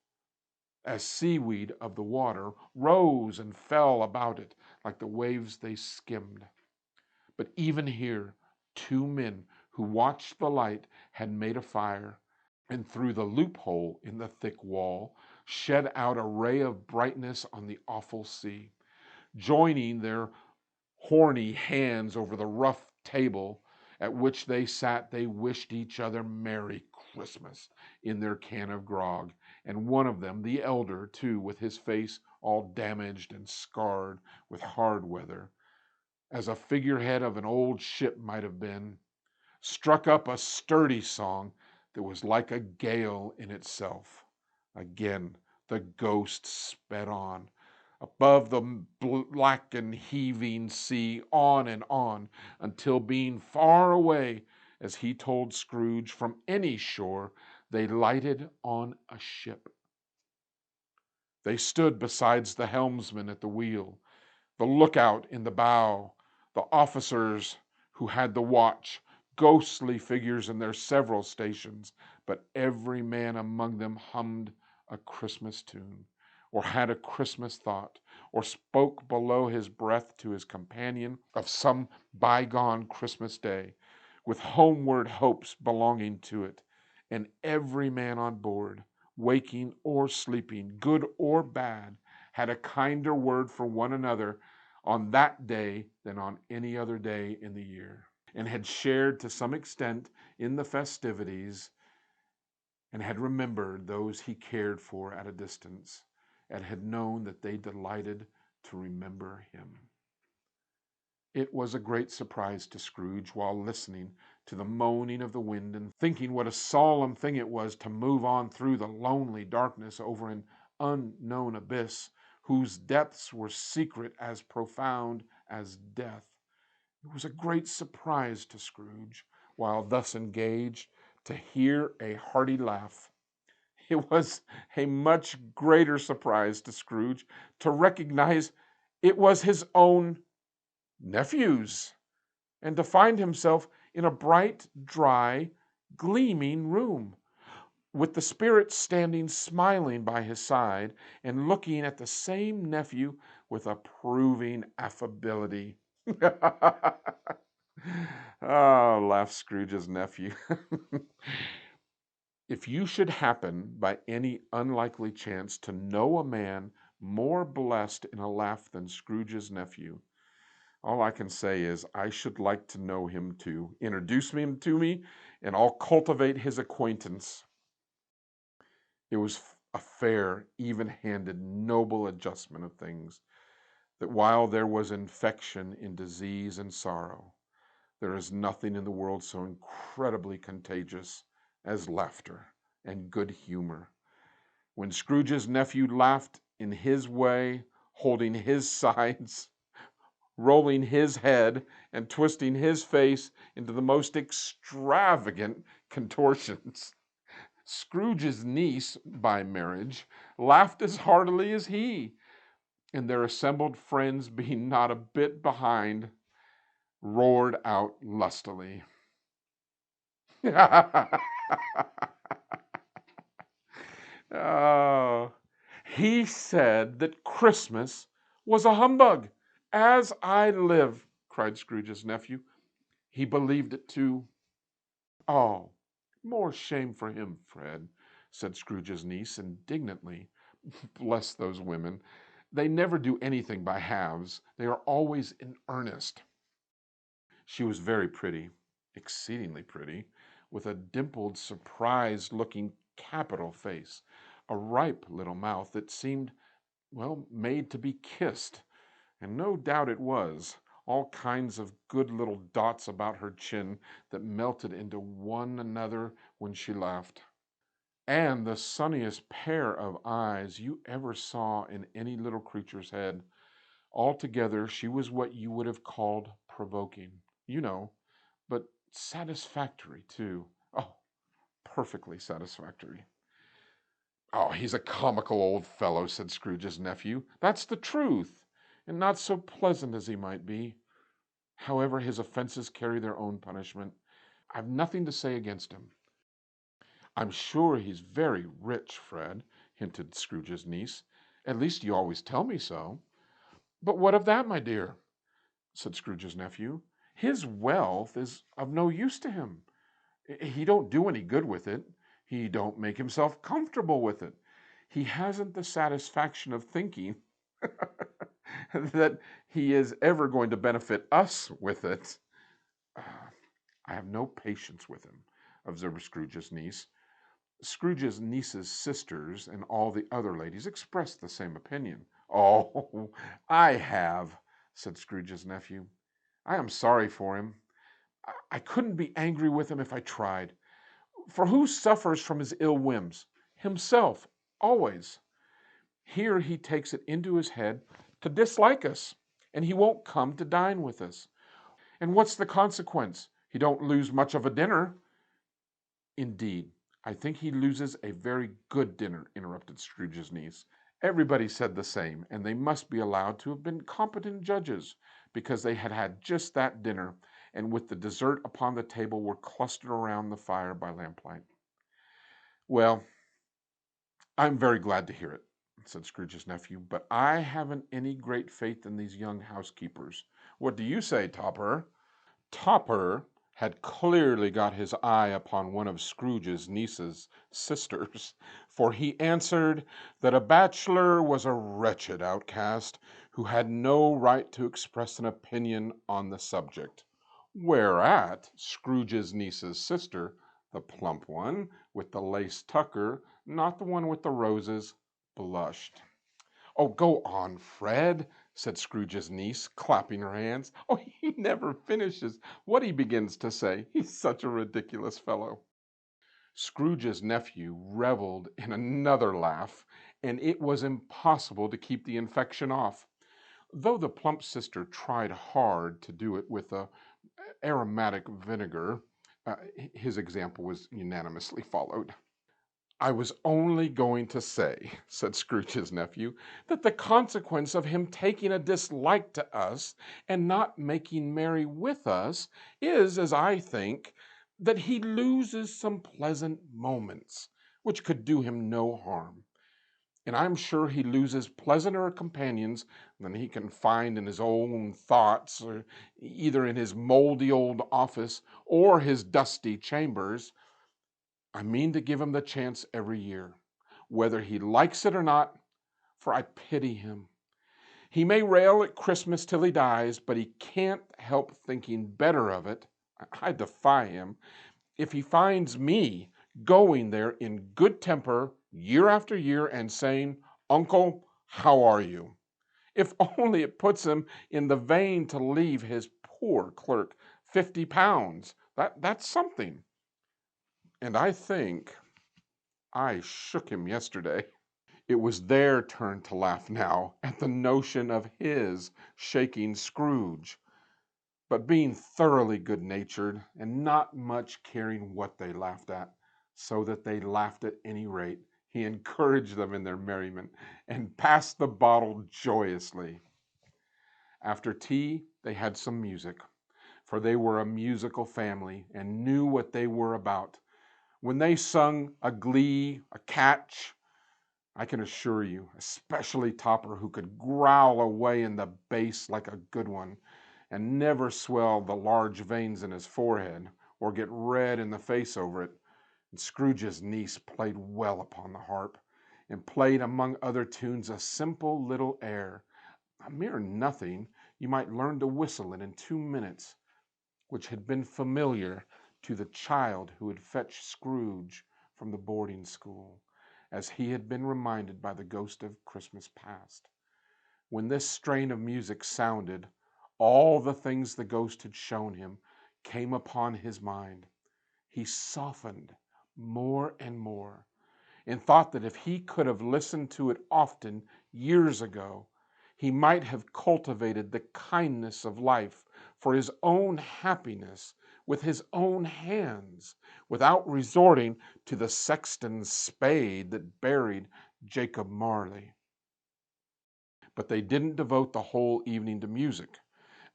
as seaweed of the water, rose and fell about it like the waves they skimmed. But even here, two men who watched the light had made a fire, and through the loophole in the thick wall shed out a ray of brightness on the awful sea. Joining their horny hands over the rough table at which they sat, they wished each other Merry Christmas in their can of grog, and one of them, the elder, too, with his face all damaged and scarred with hard weather, as a figurehead of an old ship might have been, struck up a sturdy song that was like a gale in itself. Again the ghost sped on, above the black and heaving sea, on and on, until being far away, as he told Scrooge, from any shore, they lighted on a ship. They stood besides the helmsman at the wheel, the lookout in the bow, the officers who had the watch, ghostly figures in their several stations, but every man among them hummed a Christmas tune, or had a Christmas thought, or spoke below his breath to his companion of some bygone Christmas day, with homeward hopes belonging to it, and every man on board, waking or sleeping, good or bad, had a kinder word for one another on that day than on any other day in the year, and had shared to some extent in the festivities, and had remembered those he cared for at a distance, and had known that they delighted to remember him. It was a great surprise to Scrooge, while listening to the moaning of the wind and thinking what a solemn thing it was to move on through the lonely darkness over an unknown abyss, whose depths were secret as profound as death. It was a great surprise to Scrooge, while thus engaged, to hear a hearty laugh. It was a much greater surprise to Scrooge to recognize it was his own nephew's, and to find himself in a bright, dry, gleaming room, with the Spirit standing smiling by his side and looking at the same nephew with approving affability. Oh, laughed Scrooge's nephew. If you should happen, by any unlikely chance, to know a man more blessed in a laugh than Scrooge's nephew, all I can say is I should like to know him too. Introduce him to me, and I'll cultivate his acquaintance. It was a fair, even-handed, noble adjustment of things, that while there was infection in disease and sorrow, there is nothing in the world so incredibly contagious as laughter and good humor. When Scrooge's nephew laughed in his way, holding his sides, rolling his head, and twisting his face into the most extravagant contortions, Scrooge's niece, by marriage, laughed as heartily as he, and their assembled friends, being not a bit behind, roared out lustily. Oh, he said that Christmas was a humbug. As I live, cried Scrooge's nephew, he believed it too. Oh, more shame for him, Fred, said Scrooge's niece indignantly. Bless those women. They never do anything by halves. They are always in earnest. She was very pretty, exceedingly pretty, with a dimpled, surprised-looking, capital face, a ripe little mouth that seemed, well, made to be kissed, and no doubt it was, all kinds of good little dots about her chin that melted into one another when she laughed, and the sunniest pair of eyes you ever saw in any little creature's head. Altogether, she was what you would have called provoking, you know, but satisfactory, too. Oh, perfectly satisfactory. Oh, he's a comical old fellow, said Scrooge's nephew. That's the truth, and not so pleasant as he might be. However, his offenses carry their own punishment. I've nothing to say against him. I'm sure he's very rich, Fred, hinted Scrooge's niece. At least you always tell me so. But what of that, my dear? Said Scrooge's nephew. His wealth is of no use to him. He don't do any good with it. He don't make himself comfortable with it. He hasn't the satisfaction of thinking that he is ever going to benefit us with it. I have no patience with him, observed Scrooge's niece. Scrooge's niece's sisters and all the other ladies expressed the same opinion. Oh, I have, said Scrooge's nephew. I am sorry for him. I couldn't be angry with him if I tried. For who suffers from his ill whims? Himself, always. Here he takes it into his head to dislike us, and he won't come to dine with us. And what's the consequence? He don't lose much of a dinner. Indeed, I think he loses a very good dinner, interrupted Scrooge's niece. Everybody said the same, and they must be allowed to have been competent judges, because they had had just that dinner, and with the dessert upon the table were clustered around the fire by lamplight. Well, I'm very glad to hear it, said Scrooge's nephew, but I haven't any great faith in these young housekeepers. What do you say, Topper? Topper had clearly got his eye upon one of Scrooge's niece's sisters, for he answered that a bachelor was a wretched outcast who had no right to express an opinion on the subject. Whereat Scrooge's niece's sister, the plump one with the lace tucker, not the one with the roses, blushed. "Oh, go on, Fred," said Scrooge's niece, clapping her hands. "Oh, he never finishes what he begins to say. He's such a ridiculous fellow." Scrooge's nephew reveled in another laugh, and it was impossible to keep the infection off. Though the plump sister tried hard to do it with aromatic vinegar, his example was unanimously followed. "I was only going to say," said Scrooge's nephew, "that the consequence of him taking a dislike to us and not making merry with us is, as I think, that he loses some pleasant moments which could do him no harm. And I'm sure he loses pleasanter companions than he can find in his own thoughts, or either in his moldy old office or his dusty chambers. I mean to give him the chance every year, whether he likes it or not, for I pity him. He may rail at Christmas till he dies, but he can't help thinking better of it. I defy him. If he finds me going there in good temper year after year and saying, 'Uncle, how are you?' If only it puts him in the vein to leave his poor clerk £50, that's something. And I think I shook him yesterday." It was their turn to laugh now at the notion of his shaking Scrooge. But being thoroughly good-natured and not much caring what they laughed at, so that they laughed at any rate, he encouraged them in their merriment and passed the bottle joyously. After tea they had some music, for they were a musical family and knew what they were about. When they sung a glee, a catch, I can assure you, especially Topper, who could growl away in the bass like a good one, and never swell the large veins in his forehead, or get red in the face over it, and Scrooge's niece played well upon the harp, and played among other tunes a simple little air, a mere nothing, you might learn to whistle it in 2 minutes, which had been familiar to the child who had fetched Scrooge from the boarding school, as he had been reminded by the ghost of Christmas past. When this strain of music sounded, all the things the ghost had shown him came upon his mind. He softened more and more, and thought that if he could have listened to it often years ago, he might have cultivated the kindness of life for his own happiness with his own hands, without resorting to the sexton's spade that buried Jacob Marley. But they didn't devote the whole evening to music.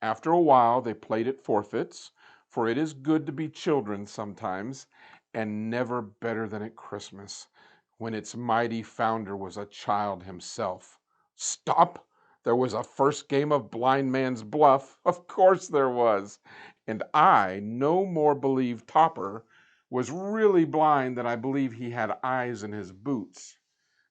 After a while they played at forfeits, for it is good to be children sometimes, and never better than at Christmas, when its mighty founder was a child himself. Stop! There was a first game of blind man's bluff. Of course there was. And I no more believe Topper was really blind than I believe he had eyes in his boots.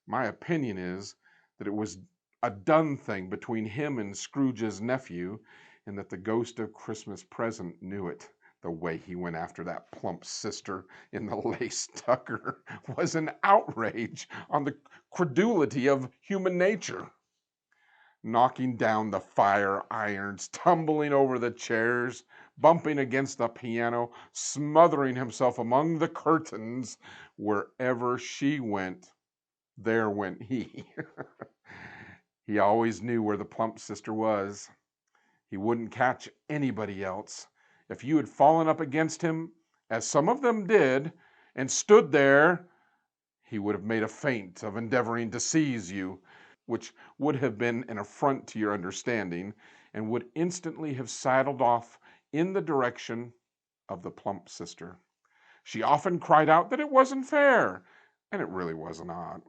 My opinion is that it was a done thing between him and Scrooge's nephew, and that the ghost of Christmas present knew it. The way he went after that plump sister in the lace tucker was an outrage on the credulity of human nature. Knocking down the fire irons, tumbling over the chairs, bumping against the piano, smothering himself among the curtains, wherever she went, there went he. He always knew where the plump sister was. He wouldn't catch anybody else. If you had fallen up against him, as some of them did, and stood there, he would have made a feint of endeavoring to seize you, which would have been an affront to your understanding, and would instantly have sidled off in the direction of the plump sister. She often cried out that it wasn't fair, and it really was not.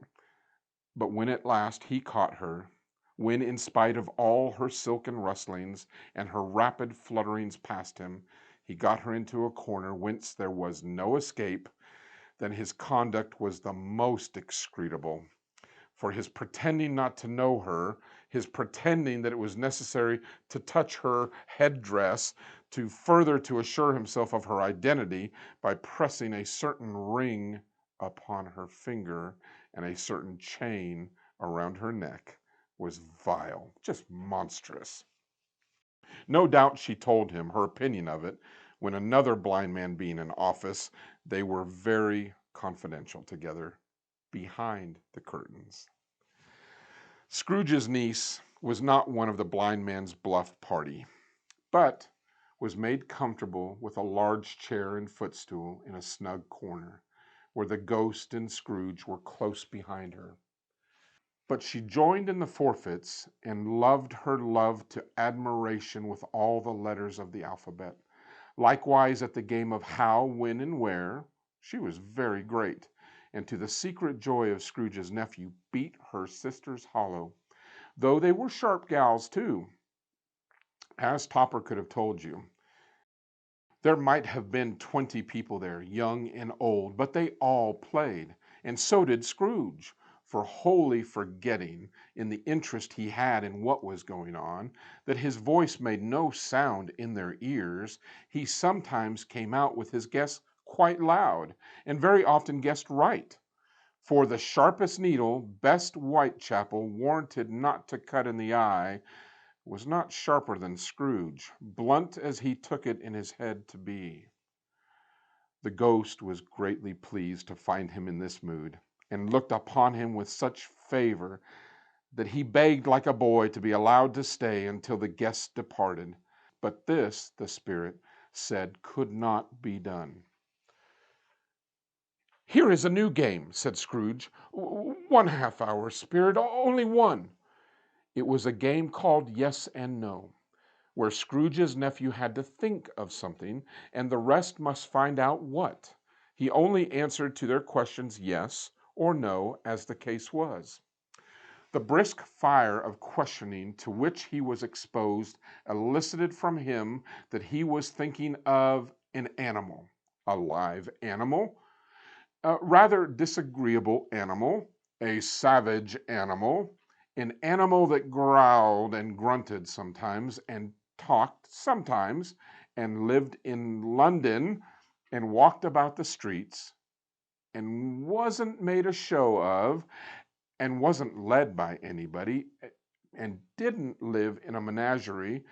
But when at last he caught her, when in spite of all her silken rustlings and her rapid flutterings past him, he got her into a corner whence there was no escape, then his conduct was the most execrable. For his pretending not to know her, his pretending that it was necessary to touch her headdress to assure himself of her identity by pressing a certain ring upon her finger and a certain chain around her neck, was vile, just monstrous. No doubt she told him her opinion of it when, another blind man being in office, they were very confidential together behind the curtains. Scrooge's niece was not one of the blind man's bluff party, but was made comfortable with a large chair and footstool in a snug corner, where the ghost and Scrooge were close behind her. But she joined in the forfeits, and loved her love to admiration with all the letters of the alphabet. Likewise at the game of how, when, and where, she was very great, and to the secret joy of Scrooge's nephew beat her sisters hollow, though they were sharp gals too, as Topper could have told you. There might have been 20 people there, young and old, but they all played, and so did Scrooge, for wholly forgetting, in the interest he had in what was going on, that his voice made no sound in their ears, he sometimes came out with his guess quite loud, and very often guessed right. For the sharpest needle, best Whitechapel, warranted not to cut in the eye, was not sharper than Scrooge, blunt as he took it in his head to be. The ghost was greatly pleased to find him in this mood, and looked upon him with such favor that he begged like a boy to be allowed to stay until the guests departed. But this, the spirit said, could not be done. "Here is a new game," said Scrooge. "1 half-hour, spirit, only one." It was a game called Yes and No, where Scrooge's nephew had to think of something, and the rest must find out what. He only answered to their questions yes or no, as the case was. The brisk fire of questioning to which he was exposed elicited from him that he was thinking of an animal, a live animal, a rather disagreeable animal, a savage animal, an animal that growled and grunted sometimes, and talked sometimes, and lived in London, and walked about the streets, and wasn't made a show of, and wasn't led by anybody, and didn't live in a menagerie,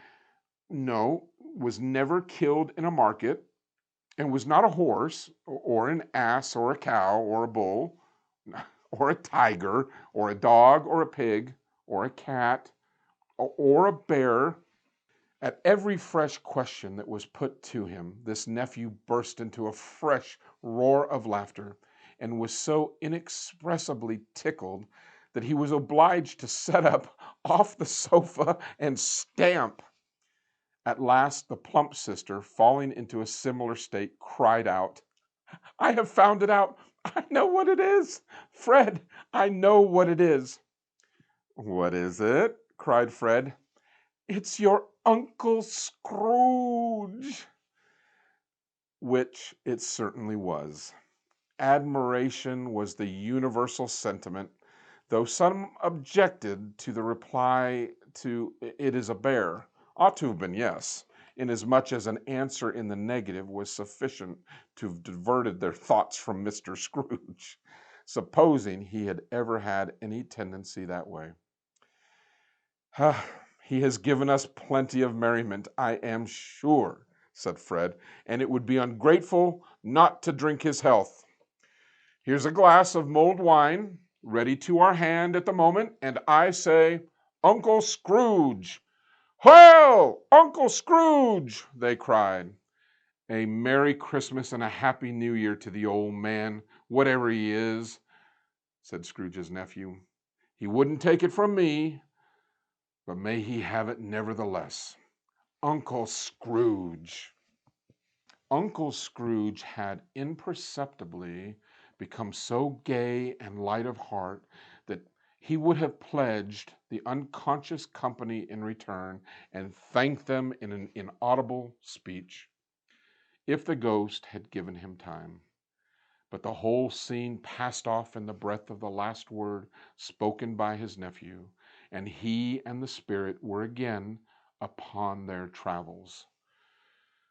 no, was never killed in a market, and was not a horse, or an ass, or a cow, or a bull, or a tiger, or a dog, or a pig, or a cat, or a bear. At every fresh question that was put to him, this nephew burst into a fresh roar of laughter, and was so inexpressibly tickled that he was obliged to set up off the sofa and stamp. At last the plump sister, falling into a similar state, cried out, "I have found it out! I know what it is! Fred, I know what it is!" "What is it?" cried Fred. "It's your Uncle Scrooge!" Which it certainly was. Admiration was the universal sentiment, though some objected to the reply to "it is a bear." Ought to have been yes, inasmuch as an answer in the negative was sufficient to have diverted their thoughts from Mr. Scrooge, supposing he had ever had any tendency that way. "He has given us plenty of merriment, I am sure," said Fred, "and it would be ungrateful not to drink his health. Here's a glass of mulled wine, ready to our hand at the moment, and I say, Uncle Scrooge!" "Well, Uncle Scrooge!" they cried. "A Merry Christmas and a Happy New Year to the old man, whatever he is," said Scrooge's nephew. "He wouldn't take it from me, but may he have it nevertheless. Uncle Scrooge!" Uncle Scrooge had imperceptibly become so gay and light of heart that he would have pledged the unconscious company in return and thanked them in an inaudible speech, if the ghost had given him time. But the whole scene passed off in the breath of the last word spoken by his nephew, and he and the spirit were again upon their travels.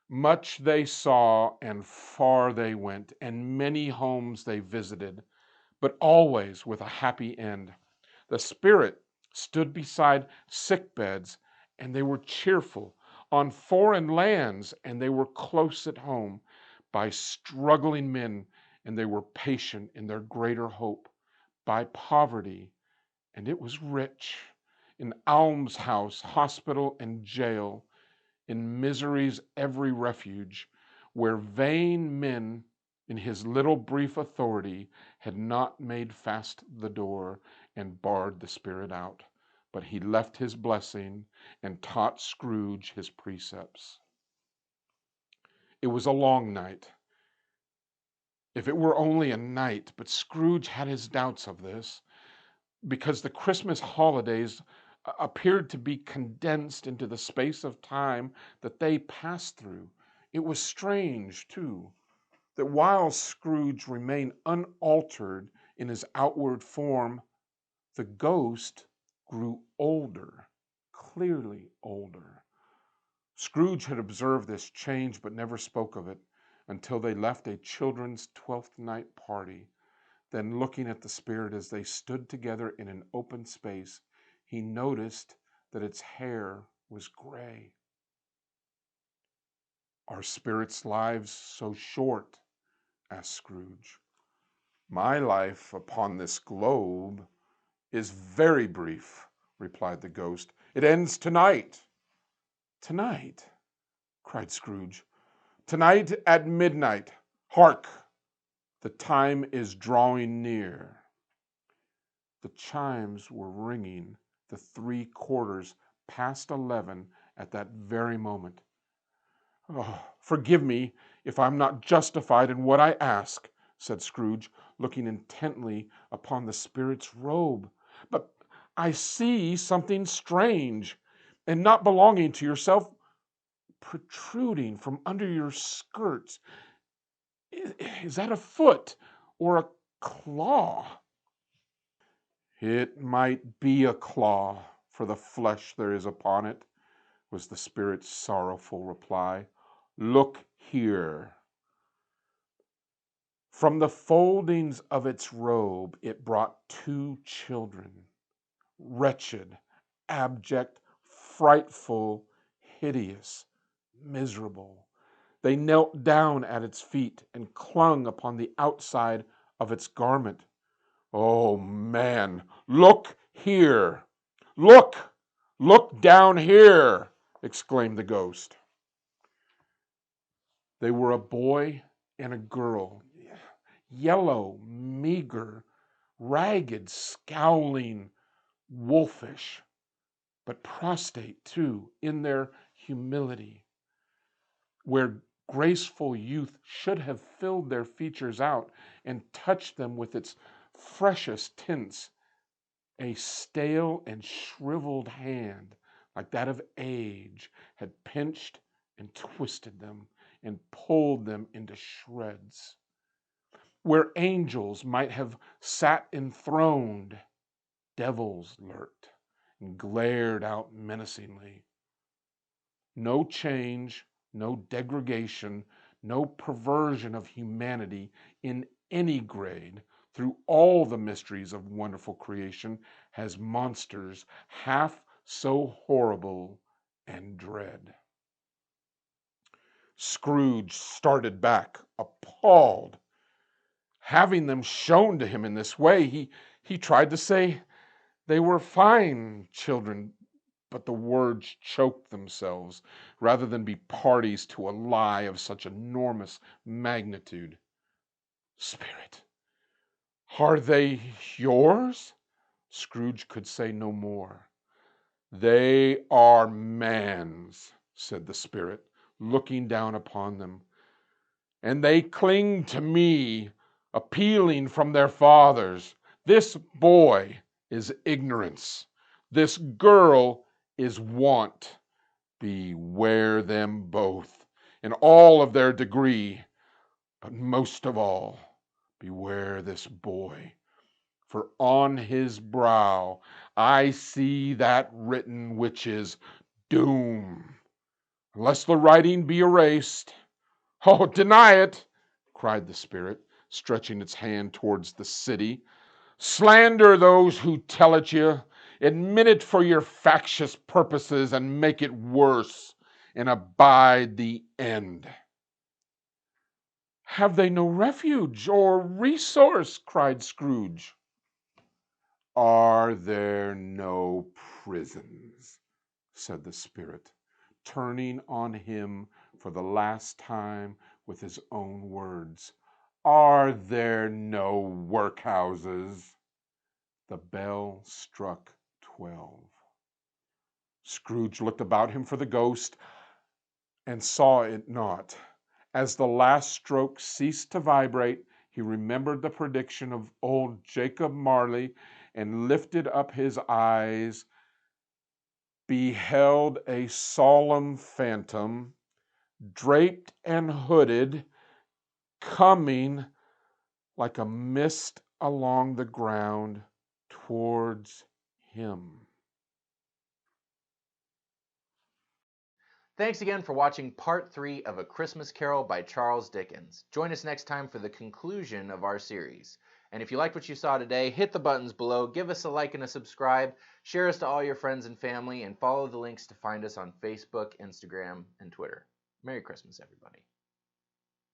Much they saw, and far they went, and many homes they visited, but always with a happy end. The spirit stood beside sick beds, and they were cheerful. On foreign lands, and they were close at home. By struggling men, and they were patient in their greater hope. By poverty, and it was rich. In almshouse, hospital, and jail. In misery's every refuge, where vain men in his little brief authority had not made fast the door and barred the spirit out, but he left his blessing and taught Scrooge his precepts. It was a long night. If it were only a night, but Scrooge had his doubts of this, because the Christmas holidays appeared to be condensed into the space of time that they passed through. It was strange, too, that while Scrooge remained unaltered in his outward form, the ghost grew older, clearly older. Scrooge had observed this change but never spoke of it until they left a children's 12th night party. Then, looking at the spirit as they stood together in an open space, he noticed that its hair was gray. "Are spirits' lives so short?" asked Scrooge. "My life upon this globe is very brief," replied the ghost. "It ends tonight." "Tonight?" cried Scrooge. "Tonight at midnight. Hark! The time is drawing near." The chimes were ringing the 3/4 past 11 at that very moment. "Oh, forgive me if I'm not justified in what I ask," said Scrooge, looking intently upon the spirit's robe. "But I see something strange, and not belonging to yourself, protruding from under your skirts. Is that a foot or a claw?" "It might be a claw, for the flesh there is upon it," was the spirit's sorrowful reply. "Look here." From the foldings of its robe it brought 2 children, wretched, abject, frightful, hideous, miserable. They knelt down at its feet and clung upon the outside of its garment. "Oh, man, look here! Look! Look down here!" exclaimed the ghost. They were a boy and a girl, yellow, meager, ragged, scowling, wolfish, but prostrate, too, in their humility. Where graceful youth should have filled their features out and touched them with its freshest tints, a stale and shriveled hand, like that of age, had pinched and twisted them and pulled them into shreds. Where angels might have sat enthroned, devils lurked and glared out menacingly. No change, no degradation, no perversion of humanity in any grade through all the mysteries of wonderful creation has monsters half so horrible and dread. Scrooge started back, appalled. Having them shown to him in this way, he tried to say they were fine children, but the words choked themselves rather than be parties to a lie of such enormous magnitude. "Spirit, are they yours?" Scrooge could say no more. "They are man's," said the spirit, looking down upon them, "and they cling to me appealing from their fathers. This boy is ignorance. This girl is want. Beware them both in all of their degree, but most of all, beware this boy. For on his brow I see that written which is doom, unless the writing be erased. Oh, deny it, cried the spirit, stretching its hand towards the city. Slander those who tell it you. Admit it for your factious purposes and make it worse, and abide the end. Have they no refuge or resource? Cried Scrooge. Are there no prisons? Said the spirit, turning on him for the last time with his own words. Are there no workhouses? The bell struck 12. Scrooge looked about him for the ghost and saw it not. As the last stroke ceased to vibrate, he remembered the prediction of old Jacob Marley and lifted up his eyes, beheld a solemn phantom, draped and hooded, coming like a mist along the ground towards him. Thanks again for watching part 3 of A Christmas Carol by Charles Dickens. Join us next time for the conclusion of our series. And if you liked what you saw today, hit the buttons below, give us a like and a subscribe, share us to all your friends and family, and follow the links to find us on Facebook, Instagram, and Twitter. Merry Christmas, everybody.